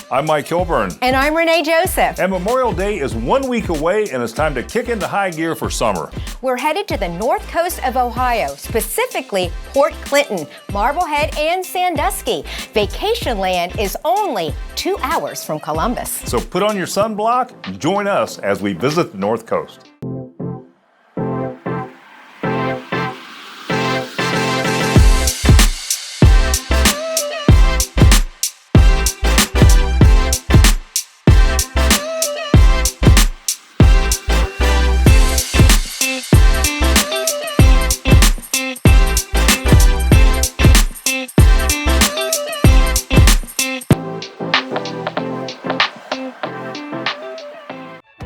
I'm Mike Kilburn. And I'm Renee Joseph. And Memorial Day is 1 week away, and it's time to kick into high gear for summer. We're headed to the north coast of Ohio, specifically Port Clinton, Marblehead, and Sandusky. Vacation land is only 2 hours from Columbus. So put on your sunblock and join us as we visit the North Coast.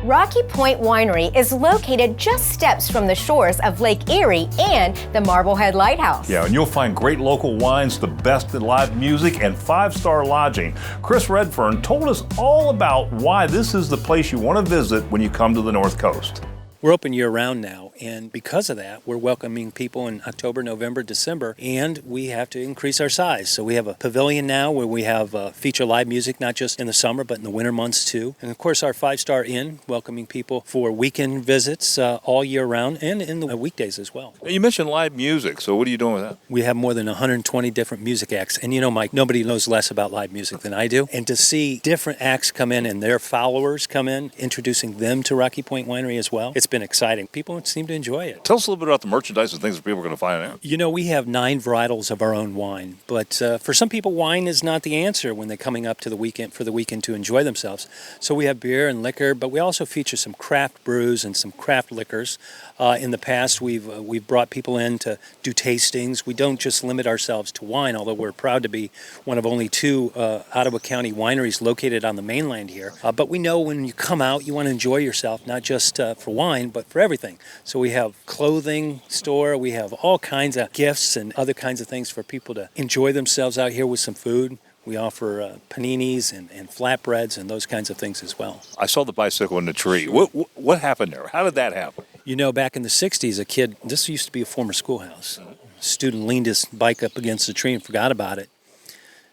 Rocky Point Winery is located just steps from the shores of Lake Erie and the Marblehead Lighthouse. Yeah, and you'll find great local wines, the best in live music, and 5-star lodging. Chris Redfern told us all about why this is the place you want to visit when you come to the North Coast. We're open year-round now, and because of that, we're welcoming people in October, November, December, and we have to increase our size. So we have a pavilion now where we have feature live music, not just in the summer, but in the winter months too. And of course, our 5-star inn, welcoming people for weekend visits all year round and in the weekdays as well. You mentioned live music, so what are you doing with that? We have more than 120 different music acts. And you know, Mike, nobody knows less about live music than I do. And to see different acts come in and their followers come in, introducing them to Rocky Point Winery as well, it's been exciting. People seem to enjoy it. Tell us a little bit about the merchandise and things that people are going to find out. You know, we have 9 varietals of our own wine, but for some people, wine is not the answer when they're coming up to the weekend for the weekend to enjoy themselves. So we have beer and liquor, but we also feature some craft brews and some craft liquors. In the past, we've brought people in to do tastings. We don't just limit ourselves to wine, although we're proud to be one of only 2 Ottawa County wineries located on the mainland here. But we know when you come out, you want to enjoy yourself, not just for wine, but for everything. So we have clothing store, we have all kinds of gifts and other kinds of things for people to enjoy themselves out here with some food. We offer paninis and flatbreads and those kinds of things as well. I saw the bicycle in the tree. What happened there? How did that happen? You know, back in the 60s, this used to be a former schoolhouse. A student leaned his bike up against the tree and forgot about it.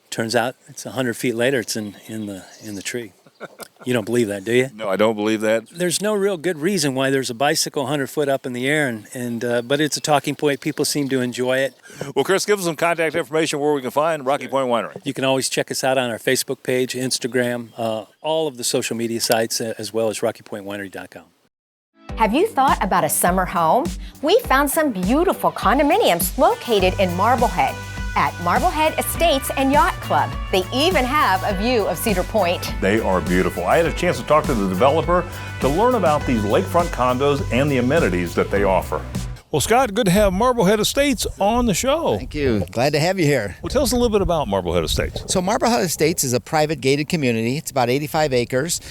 Turns out it's 100 feet later, it's in the tree. You don't believe that, do you? No, I don't believe that. There's no real good reason why there's a bicycle 100 foot up in the air, but it's a talking point. People seem to enjoy it. Well, Chris, give us some contact information where we can find Rocky Point Winery. You can always check us out on our Facebook page, Instagram, all of the social media sites, as well as RockyPointWinery.com. Have you thought about a summer home? We found some beautiful condominiums located in Marblehead at Marblehead Estates and Yacht Club. They even have a view of Cedar Point. They are beautiful. I had a chance to talk to the developer to learn about these lakefront condos and the amenities that they offer. Well, Scott, good to have Marblehead Estates on the show. Thank you. Glad to have you here. Well, tell us a little bit about Marblehead Estates. So Marblehead Estates is a private gated community. It's about 85 acres.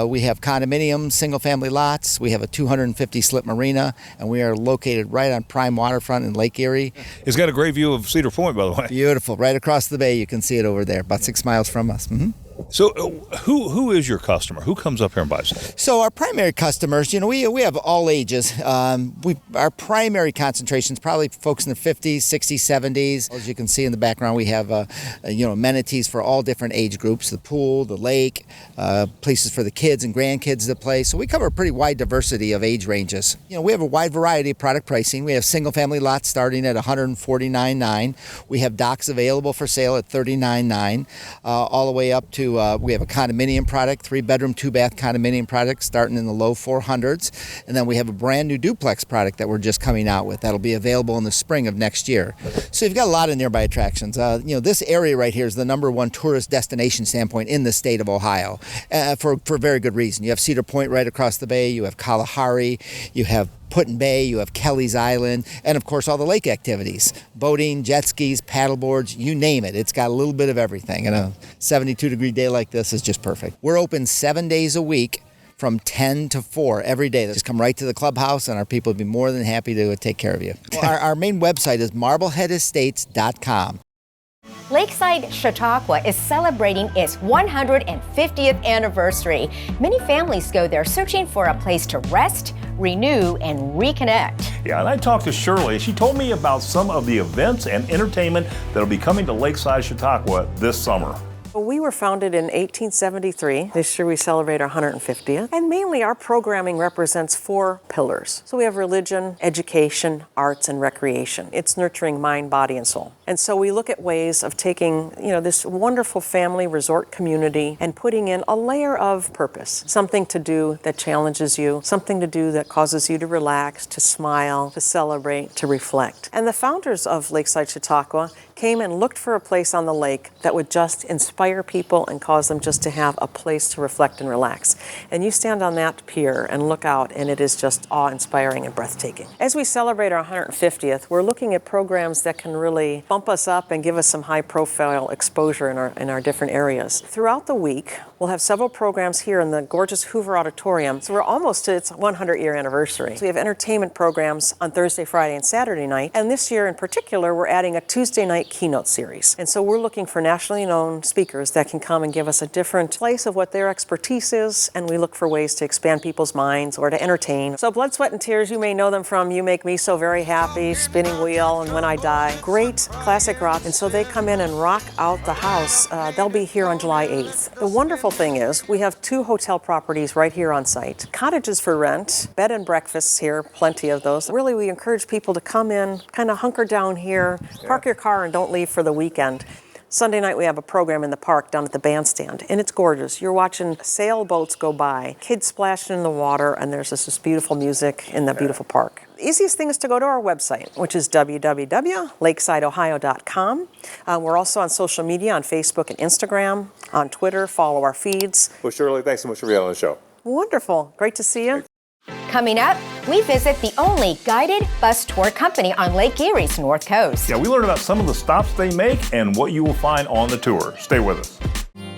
We have condominiums, single-family lots. We have a 250-slip marina, and we are located right on prime waterfront in Lake Erie. It's got a great view of Cedar Point, by the way. Beautiful. Right across the bay. You can see it over there, about 6 miles from us. Mm-hmm. So who is your customer? Who comes up here and buys it? So our primary customers, you know, we have all ages. Our primary concentration is probably folks in their 50s, 60s, 70s. As you can see in the background, we have amenities for all different age groups: the pool, the lake, places for the kids and grandkids to play. So we cover a pretty wide diversity of age ranges. You know, we have a wide variety of product pricing. We have single-family lots starting at $149,900. We have docks available for sale at $39,900, all the way up to we have a condominium product, 3-bedroom, 2-bath condominium product starting in the low 400s. And then we have a brand new duplex product that we're just coming out with. That'll be available in the spring of next year. So you've got a lot of nearby attractions. This area right here is the #1 tourist destination standpoint in the state of Ohio for very good reason. You have Cedar Point right across the bay. You have Kalahari. You have Put-in-Bay, you have Kelly's Island, and of course all the lake activities, boating, jet skis, paddle boards, you name it. It's got a little bit of everything, and a 72-degree day like this is just perfect. We're open 7 days a week from 10 to 4 every day. Just come right to the clubhouse, and our people would be more than happy to take care of you. Our main website is marbleheadestates.com. Lakeside Chautauqua is celebrating its 150th anniversary. Many families go there searching for a place to rest, renew, and reconnect. Yeah, and I talked to Shirley. She told me about some of the events and entertainment that'll be coming to Lakeside Chautauqua this summer. We were founded in 1873. This year we celebrate our 150th. And mainly our programming represents 4 pillars. So we have religion, education, arts, and recreation. It's nurturing mind, body, and soul. And so we look at ways of taking, this wonderful family resort community and putting in a layer of purpose. Something to do that challenges you, something to do that causes you to relax, to smile, to celebrate, to reflect. And the founders of Lakeside Chautauqua came and looked for a place on the lake that would just inspire people and cause them just to have a place to reflect and relax. And you stand on that pier and look out, and it is just awe-inspiring and breathtaking. As we celebrate our 150th, we're looking at programs that can really bump us up and give us some high-profile exposure in our different areas. Throughout the week, we'll have several programs here in the gorgeous Hoover Auditorium. So we're almost to its 100-year anniversary. So we have entertainment programs on Thursday, Friday, and Saturday night. And this year in particular, we're adding a Tuesday night keynote series. And so we're looking for nationally known speakers that can come and give us a different place of what their expertise is, and we look for ways to expand people's minds or to entertain. So Blood, Sweat, and Tears, you may know them from You Make Me So Very Happy, Spinning Wheel, and When I Die. Great classic rock, and so they come in and rock out the house. They'll be here on July 8th. The wonderful thing is we have 2 hotel properties right here on site. Cottages for rent, bed and breakfasts here, plenty of those. Really, we encourage people to come in, kind of hunker down here, park your car, and don't leave for the weekend. Sunday night we have a program in the park down at the bandstand, and it's gorgeous. You're watching sailboats go by, kids splashing in the water, and there's this beautiful music in the beautiful park. The easiest thing is to go to our website, which is www.lakesideohio.com. We're also on social media, on Facebook and Instagram, on Twitter. Follow our feeds. Well, Shirley, thanks so much for being on the show. Wonderful. Great to see you. Coming up, we visit the only guided bus tour company on Lake Erie's North Coast. Yeah, we learn about some of the stops they make and what you will find on the tour. Stay with us.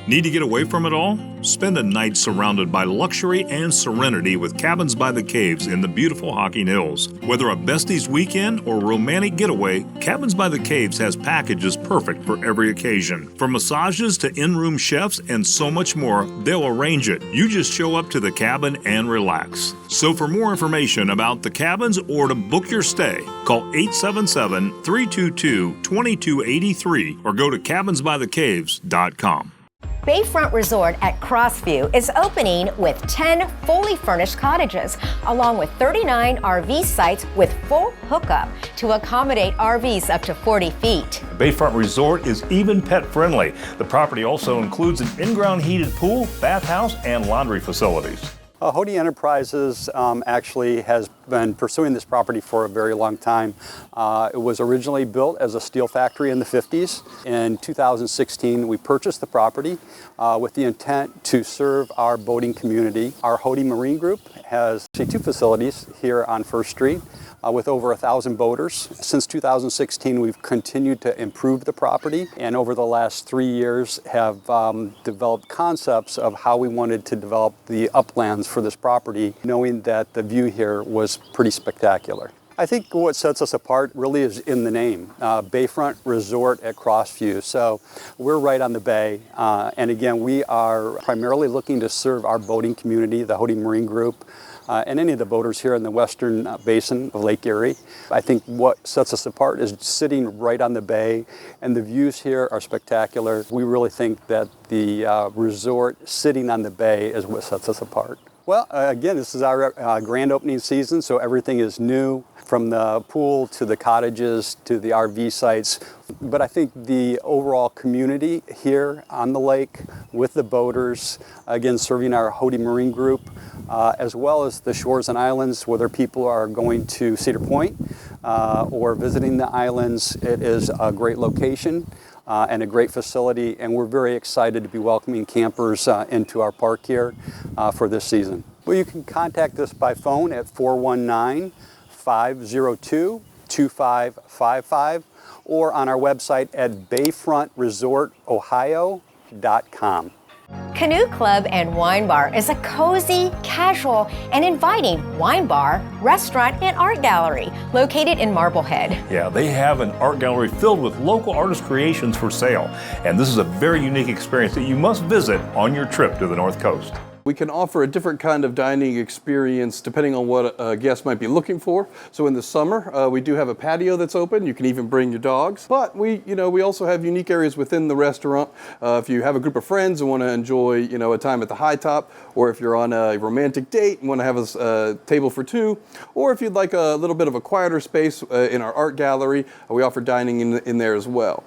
Need to get away from it all? Spend a night surrounded by luxury and serenity with Cabins by the Caves in the beautiful Hocking Hills. Whether a besties weekend or romantic getaway, Cabins by the Caves has packages perfect for every occasion. From massages to in-room chefs and so much more, they'll arrange it. You just show up to the cabin and relax. So for more information about the cabins or to book your stay, call 877-322-2283 or go to cabinsbythecaves.com. Bayfront Resort at Crossview is opening with 10 fully furnished cottages, along with 39 RV sites with full hookup to accommodate RVs up to 40 feet. Bayfront Resort is even pet friendly. The property also includes an in-ground heated pool, bathhouse, and laundry facilities. Hody Enterprises actually has been pursuing this property for a very long time. It was originally built as a steel factory in the 50s. In 2016, we purchased the property with the intent to serve our boating community. Our Hody Marine Group has 2 facilities here on First Street. With over 1,000 boaters. Since 2016, we've continued to improve the property, and over the last 3 years have developed concepts of how we wanted to develop the uplands for this property, knowing that the view here was pretty spectacular. I think what sets us apart really is in the name, Bayfront Resort at Crossview. So we're right on the bay, and again, we are primarily looking to serve our boating community, the Hody Marine Group, and any of the boaters here in the western basin of Lake Erie. I think what sets us apart is sitting right on the bay, and the views here are spectacular. We really think that the resort sitting on the bay is what sets us apart. Well, again, this is our grand opening season, so everything is new, from the pool to the cottages to the RV sites. But I think the overall community here on the lake with the boaters, again, serving our Hody Marine Group, as well as the shores and islands, whether people are going to Cedar Point or visiting the islands, it is a great location. And a great facility, and we're very excited to be welcoming campers into our park here for this season. Well, you can contact us by phone at 419-502-2555 or on our website at bayfrontresortohio.com. Canoe Club and Wine Bar is a cozy, casual, and inviting wine bar, restaurant, and art gallery located in Marblehead. Yeah, they have an art gallery filled with local artist creations for sale. And this is a very unique experience that you must visit on your trip to the North Coast. We can offer a different kind of dining experience depending on what a guest might be looking for. So in the summer, we do have a patio that's open. You can even bring your dogs. But we also have unique areas within the restaurant. If you have a group of friends and want to enjoy, a time at the high top, or if you're on a romantic date and want to have a table for two, or if you'd like a little bit of a quieter space in our art gallery, we offer dining in there as well.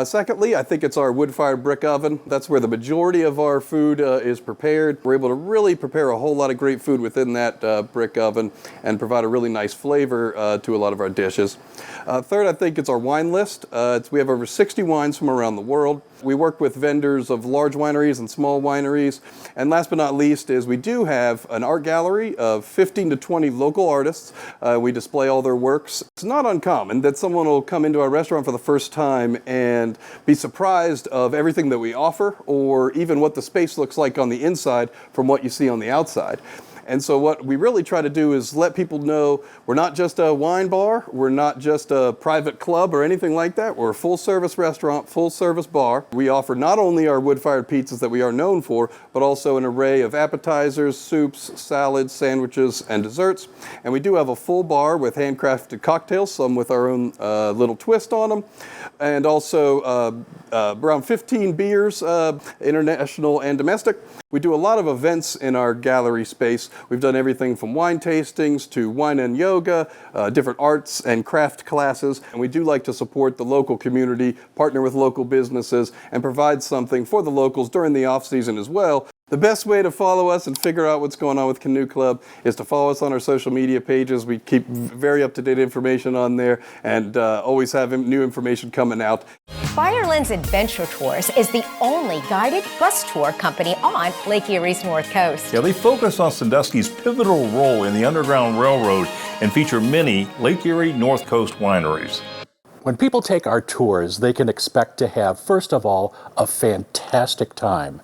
Secondly, I think it's our wood-fired brick oven. That's where the majority of our food is prepared. We're able to really prepare a whole lot of great food within that brick oven and provide a really nice flavor to a lot of our dishes. Third, I think it's our wine list. We have over 60 wines from around the world. We work with vendors of large wineries and small wineries. And last but not least is we do have an art gallery of 15 to 20 local artists. We display all their works. It's not uncommon that someone will come into our restaurant for the first time and be surprised of everything that we offer, or even what the space looks like on the inside from what you see on the outside. And so what we really try to do is let people know we're not just a wine bar, we're not just a private club or anything like that. We're a full-service restaurant, full-service bar. We offer not only our wood-fired pizzas that we are known for, but also an array of appetizers, soups, salads, sandwiches, and desserts. And we do have a full bar with handcrafted cocktails, some with our own little twist on them, and also around 15 beers, international and domestic. We do a lot of events in our gallery space. We've done everything from wine tastings to wine and yoga, different arts and craft classes. And we do like to support the local community, partner with local businesses, and provide something for the locals during the off-season as well. The best way to follow us and figure out what's going on with Canoe Club is to follow us on our social media pages. We keep very up-to-date information on there and always have new information coming out. Firelands Adventure Tours is the only guided bus tour company on Lake Erie's North Coast. Yeah, they focus on Sandusky's pivotal role in the Underground Railroad and feature many Lake Erie North Coast wineries. When people take our tours, they can expect to have, first of all, a fantastic time.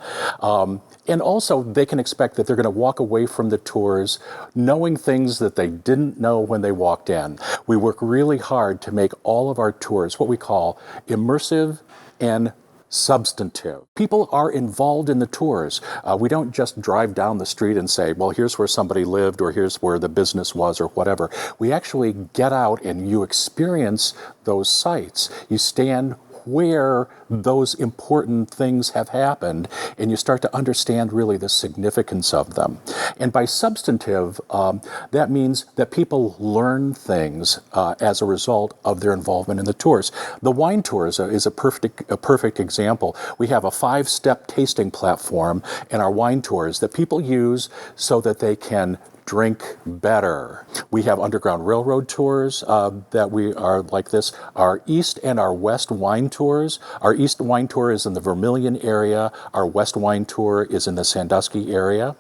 And also, they can expect that they're going to walk away from the tours knowing things that they didn't know when they walked in. We work really hard to make all of our tours what we call immersive and substantive. People are involved in the tours. We don't just drive down the street and say, well, here's where somebody lived, or here's where the business was, or whatever. We actually get out and you experience those sites. You stand where those important things have happened, and you start to understand really the significance of them. And by substantive, that means that people learn things as a result of their involvement in the tours. The wine tours is a perfect example. We have a 5-step tasting platform in our wine tours that people use so that they can drink better. We have Underground Railroad tours that we are like this. Our East and our West wine tours. Our East wine tour is in the Vermilion area. Our West wine tour is in the Sandusky area.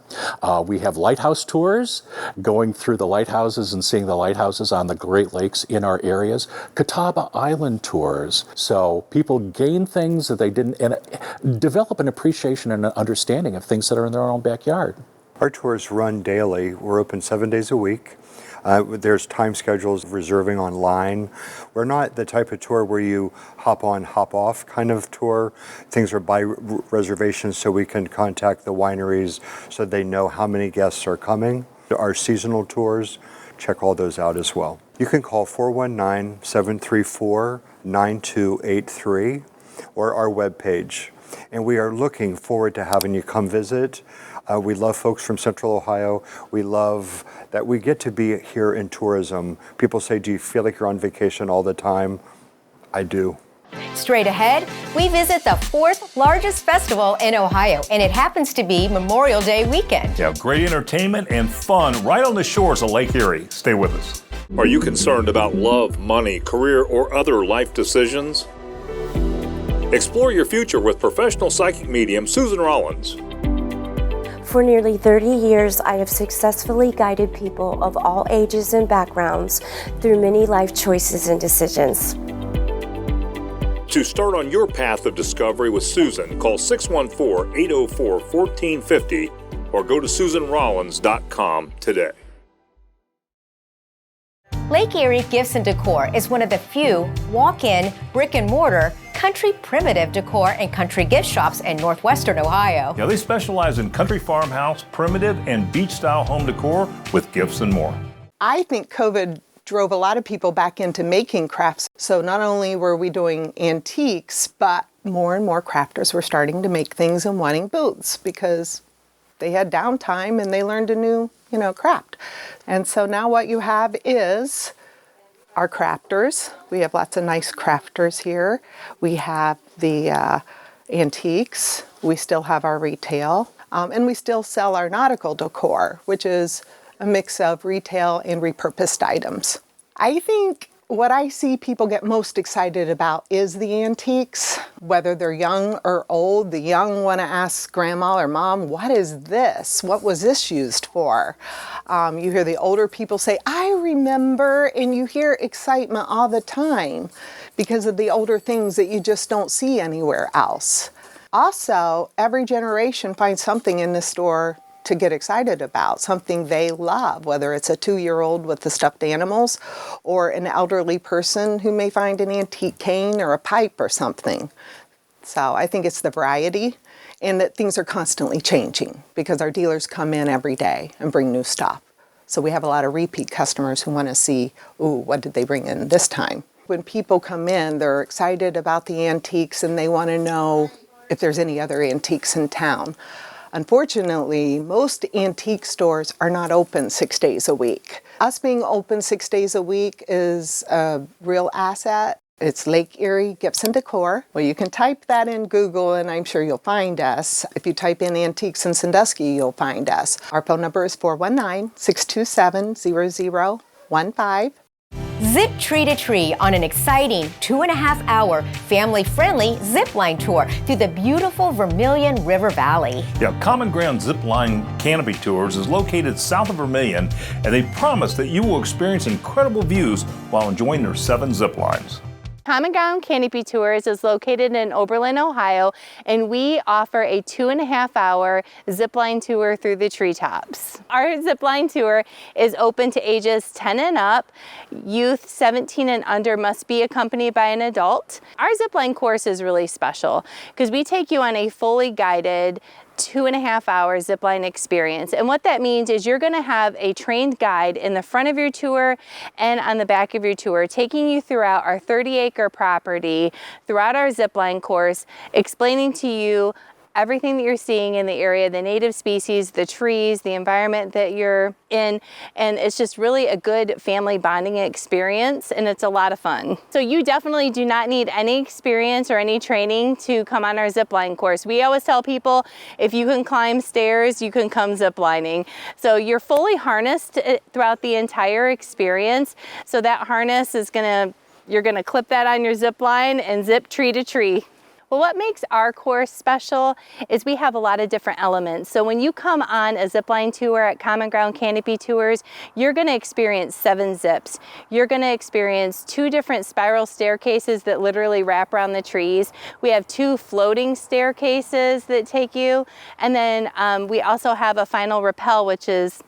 We have lighthouse tours, going through the lighthouses and seeing the lighthouses on the Great Lakes in our areas. Catawba Island tours. So people gain things that they didn't, and develop an appreciation and an understanding of things that are in their own backyard. Our tours run daily. We're open 7 days a week. There's time schedules, reserving online. We're not the type of tour where you hop on, hop off kind of tour. Things are by reservation, so we can contact the wineries so they know how many guests are coming. Our seasonal tours, check all those out as well. You can call 419-734-9283 or our webpage. And we are looking forward to having you come visit. We love folks from Central Ohio. We love that we get to be here in tourism. People say, do you feel like you're on vacation all the time? I do. Straight ahead, we visit the 4th largest festival in Ohio, and it happens to be Memorial Day weekend. Yeah, great entertainment and fun right on the shores of Lake Erie. Stay with us. Are you concerned about love, money, career, or other life decisions? Explore your future with professional psychic medium Susan Rollins. For nearly 30 years, I have successfully guided people of all ages and backgrounds through many life choices and decisions. To start on your path of discovery with Susan, call 614-804-1450 or go to SusanRollins.com today. Lake Erie Gifts and Decor is one of the few walk-in, brick-and-mortar, country primitive decor and country gift shops in northwestern Ohio. Yeah, they specialize in country farmhouse, primitive, and beach-style home decor with gifts and more. I think COVID drove a lot of people back into making crafts. So not only were we doing antiques, but more and more crafters were starting to make things and wanting booths because they had downtime and they learned a new, craft. And so now what you have is our crafters. We have lots of nice crafters here. We have the antiques. We still have our retail. And we still sell our nautical decor, which is a mix of retail and repurposed items. I think what I see people get most excited about is the antiques, whether they're young or old. The young want to ask grandma or mom, what is this? What was this used for? You hear the older people say, I remember, and you hear excitement all the time because of the older things that you just don't see anywhere else. Also, every generation finds something in the store to get excited about, something they love, whether it's a 2-year-old with the stuffed animals or an elderly person who may find an antique cane or a pipe or something. So I think it's the variety and that things are constantly changing because our dealers come in every day and bring new stuff. So we have a lot of repeat customers who want to see, ooh, what did they bring in this time? When people come in, they're excited about the antiques and they want to know if there's any other antiques in town. Unfortunately, most antique stores are not open 6 days a week. Us being open 6 days a week is a real asset. It's Lake Erie Gifts and Decor. Well, you can type that in Google and I'm sure you'll find us. If you type in Antiques in Sandusky, you'll find us. Our phone number is 419-627-0015. Zip Tree to Tree on an exciting 2.5-hour family-friendly zip line tour through the beautiful Vermilion River Valley. Yeah, Common Ground Zip Line Canopy Tours is located south of Vermilion, and they promise that you will experience incredible views while enjoying their 7 zip lines. Common Ground Canopy Tours is located in Oberlin, Ohio, and we offer a 2.5-hour zipline tour through the treetops. Our zipline tour is open to ages 10 and up. Youth 17 and under must be accompanied by an adult. Our zipline course is really special because we take you on a fully guided 2.5-hour zipline experience. And what that means is you're going to have a trained guide in the front of your tour and on the back of your tour, taking you throughout our 30-acre property, throughout our zipline course, explaining to you everything that you're seeing in the area, the native species, the trees, the environment that you're in, and it's just really a good family bonding experience, and it's a lot of fun. So you definitely do not need any experience or any training to come on our zipline course. We always tell people, if you can climb stairs, you can come ziplining. So you're fully harnessed throughout the entire experience. So that harness is you're gonna clip that on your zip line and zip tree to tree. Well, what makes our course special is we have a lot of different elements. So when you come on a zipline tour at Common Ground Canopy Tours, you're going to experience 7 zips. You're going to experience 2 different spiral staircases that literally wrap around the trees. We have 2 floating staircases that take you. And then we also have a final rappel, which is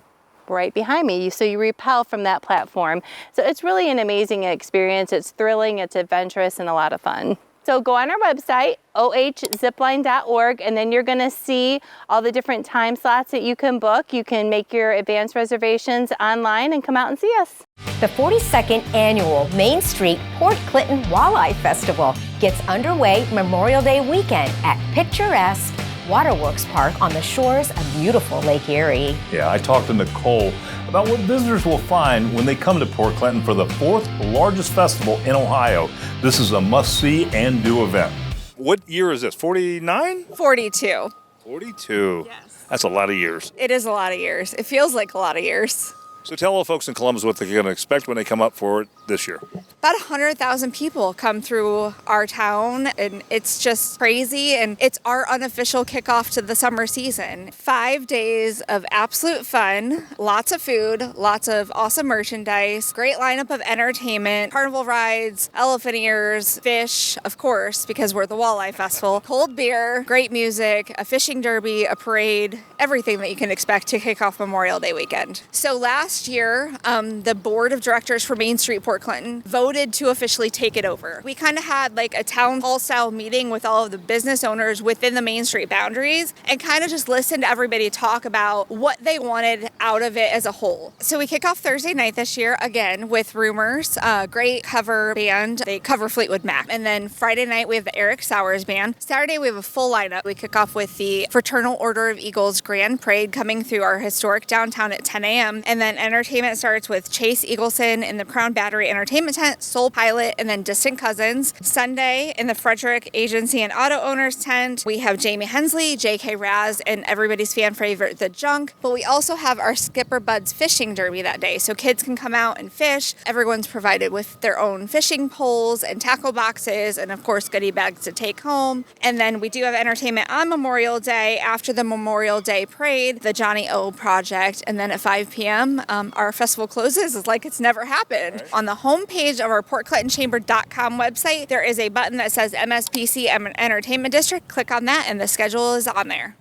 right behind me. So you rappel from that platform. So it's really an amazing experience. It's thrilling, it's adventurous, and a lot of fun. So go on our website, ohzipline.org, and then you're going to see all the different time slots that you can book. You can make your advance reservations online and come out and see us. The 42nd Annual Main Street Port Clinton Walleye Festival gets underway Memorial Day weekend at picturesque Waterworks Park on the shores of beautiful Lake Erie. Yeah, I talked to Nicole about what visitors will find when they come to Port Clinton for the 4th largest festival in Ohio. This is a must-see and do event. What year is this, 49? 42. 42. Yes. That's a lot of years. It is a lot of years. It feels like a lot of years. So tell all the folks in Columbus what they're going to expect when they come up for it this year. About 100,000 people come through our town, and it's just crazy, and it's our unofficial kickoff to the summer season. 5 days of absolute fun, lots of food, lots of awesome merchandise, great lineup of entertainment, carnival rides, elephant ears, fish, of course, because we're the Walleye Festival, cold beer, great music, a fishing derby, a parade, everything that you can expect to kick off Memorial Day weekend. So last last year, the board of directors for Main Street Port Clinton voted to officially take it over. We kind of had like a town hall style meeting with all of the business owners within the Main Street boundaries and kind of just listened to everybody talk about what they wanted out of it as a whole. So we kick off Thursday night this year again with Rumors, a great cover band. They cover Fleetwood Mac. And then Friday night we have the Eric Sowers Band. Saturday we have a full lineup. We kick off with the Fraternal Order of Eagles Grand Parade coming through our historic downtown at 10 a.m. And then entertainment starts with Chase Eagleson in the Crown Battery Entertainment Tent, Soul Pilot, and then Distant Cousins. Sunday in the Frederick Agency and Auto Owners Tent, we have Jamie Hensley, J.K. Raz, and everybody's fan favorite, The Junk. But we also have our Skipper Buds Fishing Derby that day. So kids can come out and fish. Everyone's provided with their own fishing poles and tackle boxes and, of course, goodie bags to take home. And then we do have entertainment on Memorial Day. After the Memorial Day parade, the Johnny O Project. And then at 5 p.m., our festival closes. It's like it's never happened. Right. On the homepage of our PortClintonChamber.com website, there is a button that says MSPC Entertainment District. Click on that, and the schedule is on there.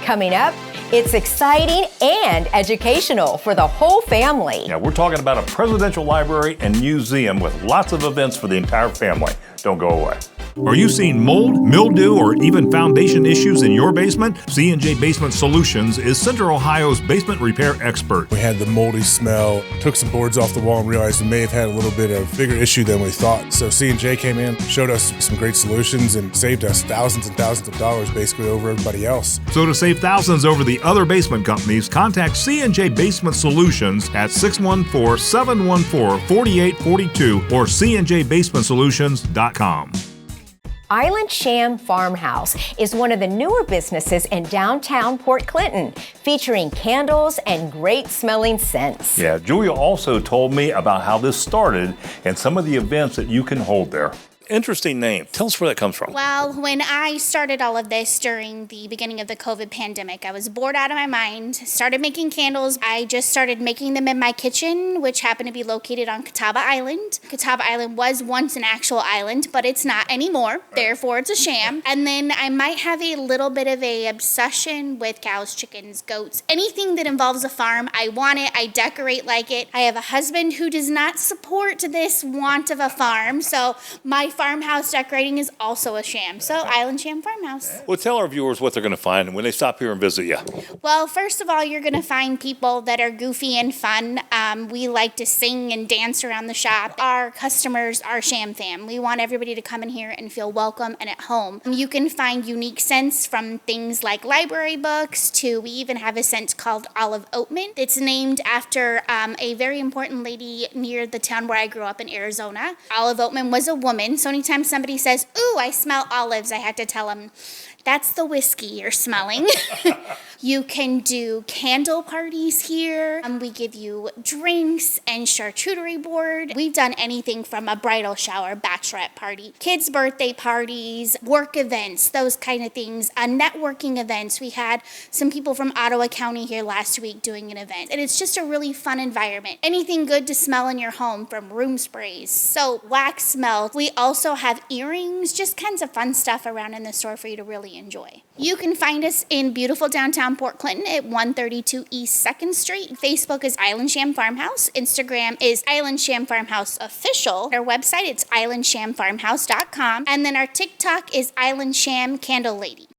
Coming up, it's exciting and educational for the whole family. Yeah, we're talking about a presidential library and museum with lots of events for the entire family. Don't go away. Are you seeing mold, mildew, or even foundation issues in your basement? C&J Basement Solutions is Central Ohio's basement repair expert. We had the moldy smell, took some boards off the wall and realized we may have had a little bit of bigger issue than we thought. So C&J came in, showed us some great solutions and saved us thousands and thousands of dollars basically over everybody else. So to save thousands over the other basement companies, contact C&J Basement Solutions at 614-714-4842 or cnjbasementsolutions.com. Island Sham Farmhouse is one of the newer businesses in downtown Port Clinton, featuring candles and great smelling scents. Yeah, Julia also told me about how this started and some of the events that you can hold there. Interesting name. Tell us where that comes from. Well, when I started all of this during the beginning of the COVID pandemic, I was bored out of my mind, started making candles. I just started making them in my kitchen, which happened to be located on Catawba Island. Catawba Island was once an actual island, but it's not anymore. Therefore, it's a sham. And then I might have a little bit of a obsession with cows, chickens, goats, anything that involves a farm. I want it. I decorate like it. I have a husband who does not support this want of a farm, so my farmhouse decorating is also a sham. So Island Sham Farmhouse. Well, tell our viewers what they're going to find when they stop here and visit you. Well, first of all, you're going to find people that are goofy and fun. We like to sing and dance around the shop. Our customers are Sham fam. We want everybody to come in here and feel welcome and at home. You can find unique scents from things like library books to we even have a scent called Olive Oatman. It's named after a very important lady near the town where I grew up in Arizona. Olive Oatman was a woman, so anytime somebody says, "Ooh, I smell olives," I have to tell them, that's the whiskey you're smelling. You can do candle parties here. We give you drinks and charcuterie board. We've done anything from a bridal shower, bachelorette party, kids' birthday parties, work events, those kind of things, networking events. We had some people from Ottawa County here last week doing an event. And it's just a really fun environment. Anything good to smell in your home, from room sprays, soap, wax smell. We also have earrings, just kinds of fun stuff around in the store for you to really enjoy. You can find us in beautiful downtown Port Clinton at 132 East 2nd Street. Facebook is Island Sham Farmhouse. Instagram is Island Sham Farmhouse Official. Our website, it's islandshamfarmhouse.com. And then our TikTok is Island Sham Candle Lady.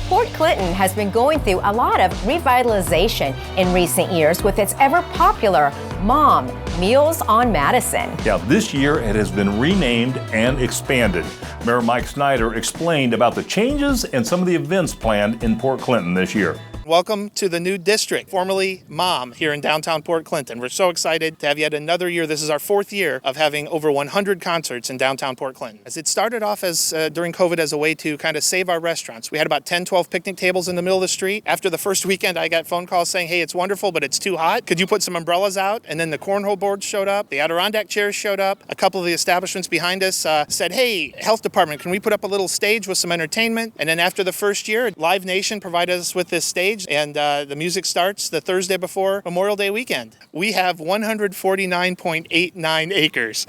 Port Clinton has been going through a lot of revitalization in recent years with its ever popular Mom, Meals on Madison. Yeah, this year it has been renamed and expanded. Mayor Mike Snyder explained about the changes and some of the events planned in Port Clinton this year. Welcome to the new district, formerly Mom, here in downtown Port Clinton. We're so excited to have yet another year. This is our 4th year of having over 100 concerts in downtown Port Clinton. As it started off as during COVID as a way to kind of save our restaurants. We had about 10, 12 picnic tables in the middle of the street. After the first weekend, I got phone calls saying, "Hey, it's wonderful, but it's too hot. Could you put some umbrellas out?" And then the cornhole boards showed up. The Adirondack chairs showed up. A couple of the establishments behind us said, "Hey, health department, can we put up a little stage with some entertainment?" And then after the first year, Live Nation provided us with this stage. stage, and the music starts the Thursday before Memorial Day weekend. We have 149.89 acres.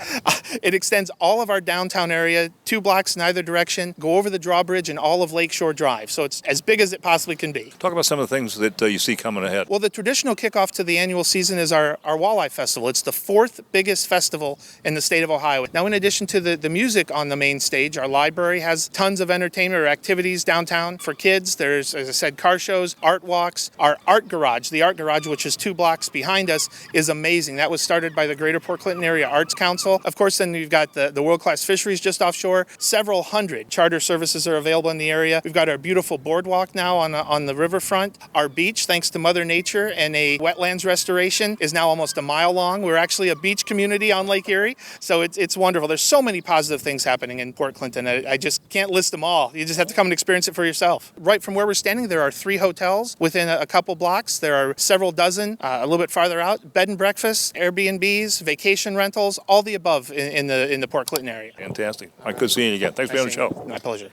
It extends all of our downtown area, 2 blocks in either direction, go over the drawbridge and all of Lakeshore Drive. So it's as big as it possibly can be. Talk about some of the things that you see coming ahead. Well, the traditional kickoff to the annual season is our Walleye Festival. It's the 4th biggest festival in the state of Ohio. Now, in addition to the music on the main stage, our library has tons of entertainment or activities downtown for kids. There's, as I said, car shows, art walks. Our art garage, the art garage, which is 2 blocks behind us, is amazing. That was started by the Greater Port Clinton Area Arts Council. Of course, then we've got the world-class fisheries just offshore. Several hundred charter services are available in the area. We've got our beautiful boardwalk now on the riverfront. Our beach, thanks to Mother Nature and a wetlands restoration, is now almost a mile long. We're actually a beach community on Lake Erie, so it's wonderful. There's so many positive things happening in Port Clinton. I just can't list them all. You just have to come and experience it for yourself. Right from where we're standing, there are 3 hotels within a couple blocks. There are several dozen, a little bit farther out, bed and breakfast, Airbnbs, vacation rentals, all the above in the Port Clinton area. Fantastic. I could see you again. Thanks for being on the show. My pleasure.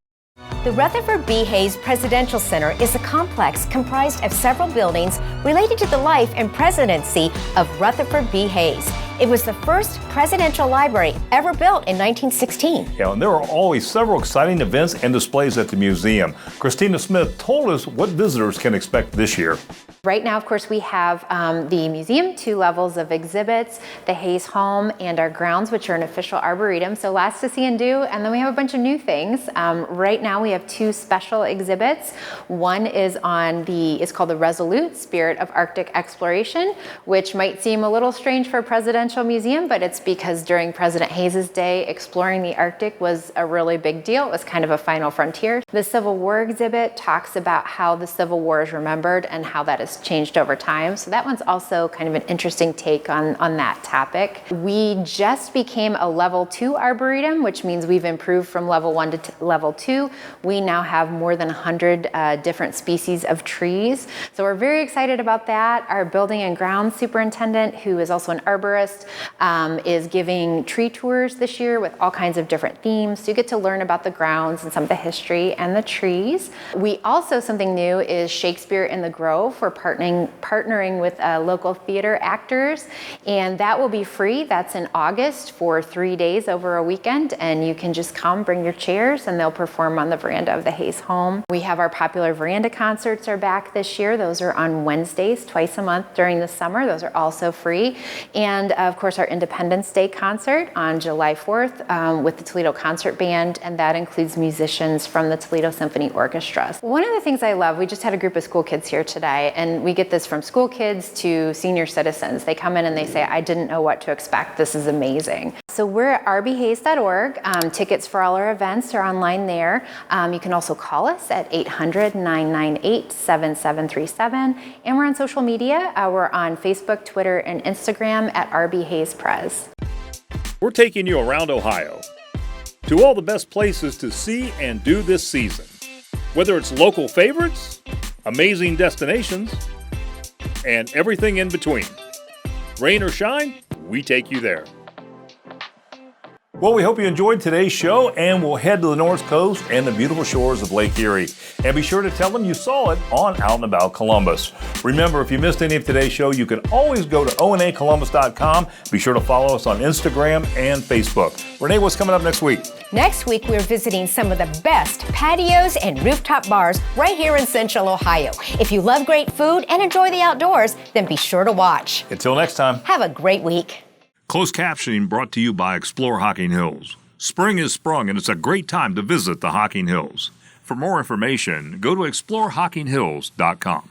The Rutherford B. Hayes Presidential Center is a complex comprised of several buildings related to the life and presidency of Rutherford B. Hayes. It was the first presidential library ever built in 1916. Yeah, and there are always several exciting events and displays at the museum. Christina Smith told us what visitors can expect this year. Right now, of course, we have the museum, 2 levels of exhibits, the Hayes home, and our grounds, which are an official arboretum. So lots to see and do. And then we have a bunch of new things. Right now, we have 2 special exhibits. One is it's called the Resolute Spirit of Arctic Exploration, which might seem a little strange for a presidential museum, but it's because during President Hayes' day, exploring the Arctic was a really big deal. It was kind of a final frontier. The Civil War exhibit talks about how the Civil War is remembered and how that has changed over time. So that one's also kind of an interesting take on that topic. We just became a level 2 arboretum, which means we've improved from level 1 to level 2. We now have more than 100 different species of trees. So we're very excited about that. Our building and grounds superintendent, who is also an arborist, is giving tree tours this year with all kinds of different themes. So you get to learn about the grounds and some of the history and the trees. We also, something new is Shakespeare in the Grove. We're partnering with local theater actors, and that will be free. That's in August for 3 days over a weekend, and you can just come, bring your chairs, and they'll perform on the veranda of the Hayes home. We have our popular veranda concerts are back this year. Those are on Wednesdays, twice a month during the summer. Those are also free. And of course, our Independence Day concert on July 4th with the Toledo Concert Band, and that includes musicians from the Toledo Symphony Orchestra. One of the things I love, we just had a group of school kids here today, and we get this from school kids to senior citizens. They come in and they say, I didn't know what to expect. This is amazing. So we're at rbhayes.org. Tickets for all our events are online there. You can also call us at 800-998-7737. And we're on social media. We're on Facebook, Twitter, and Instagram at rbhayespres. We're taking you around Ohio to all the best places to see and do this season. Whether it's local favorites, amazing destinations, and everything in between. Rain or shine, we take you there. Well, we hope you enjoyed today's show, and we'll head to the North Coast and the beautiful shores of Lake Erie. And be sure to tell them you saw it on Out and About Columbus. Remember, if you missed any of today's show, you can always go to onacolumbus.com. Be sure to follow us on Instagram and Facebook. Renee, what's coming up next week? Next week, we're visiting some of the best patios and rooftop bars right here in Central Ohio. If you love great food and enjoy the outdoors, then be sure to watch. Until next time. Have a great week. Closed captioning brought to you by Explore Hocking Hills. Spring is sprung, and it's a great time to visit the Hocking Hills. For more information, go to exploreHockingHills.com.